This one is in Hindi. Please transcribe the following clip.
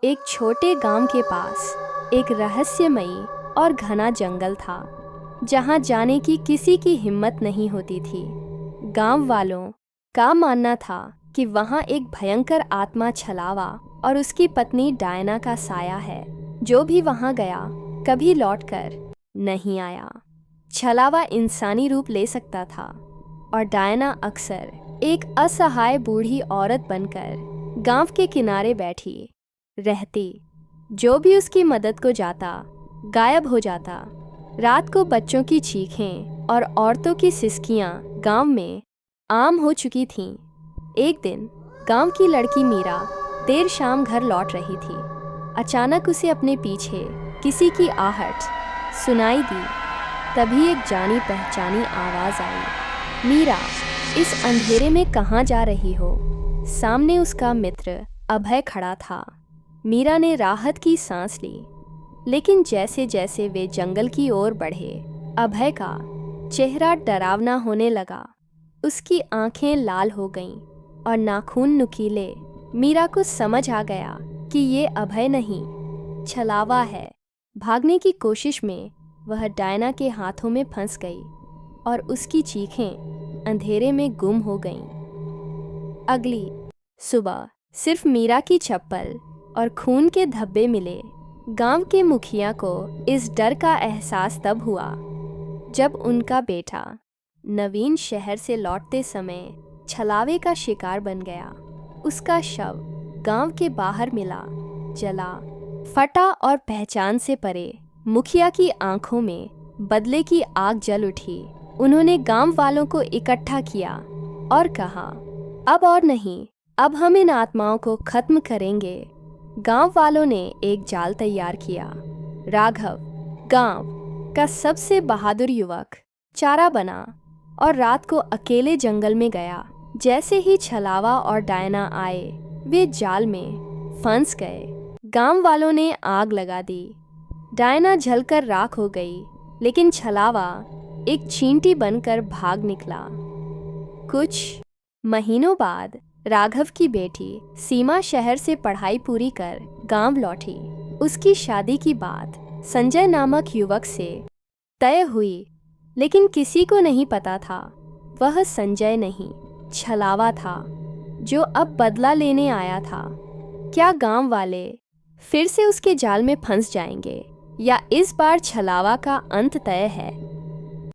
एक छोटे गांव के पास एक रहस्यमयी और घना जंगल था जहां जाने की किसी की हिम्मत नहीं होती थी। गांव वालों का मानना था कि वहां एक भयंकर आत्मा छलावा और उसकी पत्नी डायना का साया है, जो भी वहां गया कभी लौटकर नहीं आया। छलावा इंसानी रूप ले सकता था और डायना अक्सर एक असहाय बूढ़ी औरत बनकर गांव के किनारे बैठी रहती। जो भी उसकी मदद को जाता गायब हो जाता। रात को बच्चों की चीखें और औरतों की सिसकियां गांव में आम हो चुकी थीं। एक दिन गांव की लड़की मीरा देर शाम घर लौट रही थी। अचानक उसे अपने पीछे किसी की आहट सुनाई दी। तभी एक जानी पहचानी आवाज़ आई, मीरा, इस अंधेरे में कहाँ जा रही हो? सामने उसका मित्र अभय खड़ा था। मीरा ने राहत की सांस ली, लेकिन जैसे जैसे वे जंगल की ओर बढ़े, अभय का चेहरा डरावना होने लगा। उसकी आंखें लाल हो गईं और नाखून नुकीले। मीरा को समझ आ गया कि ये अभय नहीं, छलावा है। भागने की कोशिश में वह डायना के हाथों में फंस गई और उसकी चीखें अंधेरे में गुम हो गईं। अगली सुबह सिर्फ मीरा की चप्पल और खून के धब्बे मिले। गांव के मुखिया को इस डर का एहसास तब हुआ जब उनका बेटा नवीन शहर से लौटते समय छलावे का शिकार बन गया। उसका शव गांव के बाहर मिला, जला, फटा और पहचान से परे। मुखिया की आंखों में बदले की आग जल उठी। उन्होंने गांव वालों को इकट्ठा किया और कहा, अब और नहीं, अब हम इन आत्माओं को खत्म करेंगे। गांव वालों ने एक जाल तैयार किया। राघव, गांव का सबसे बहादुर युवक, चारा बना और रात को अकेले जंगल में गया। जैसे ही छलावा और डायना आए, वे जाल में फंस गए। गांव वालों ने आग लगा दी। डायना जलकर राख हो गई, लेकिन छलावा एक चींटी बनकर भाग निकला। कुछ महीनों बाद राघव की बेटी सीमा शहर से पढ़ाई पूरी कर गांव लौटी। उसकी शादी की बात संजय नामक युवक से तय हुई, लेकिन किसी को नहीं पता था वह संजय नहीं, छलावा था, जो अब बदला लेने आया था। क्या गांव वाले फिर से उसके जाल में फंस जाएंगे या इस बार छलावा का अंत तय है?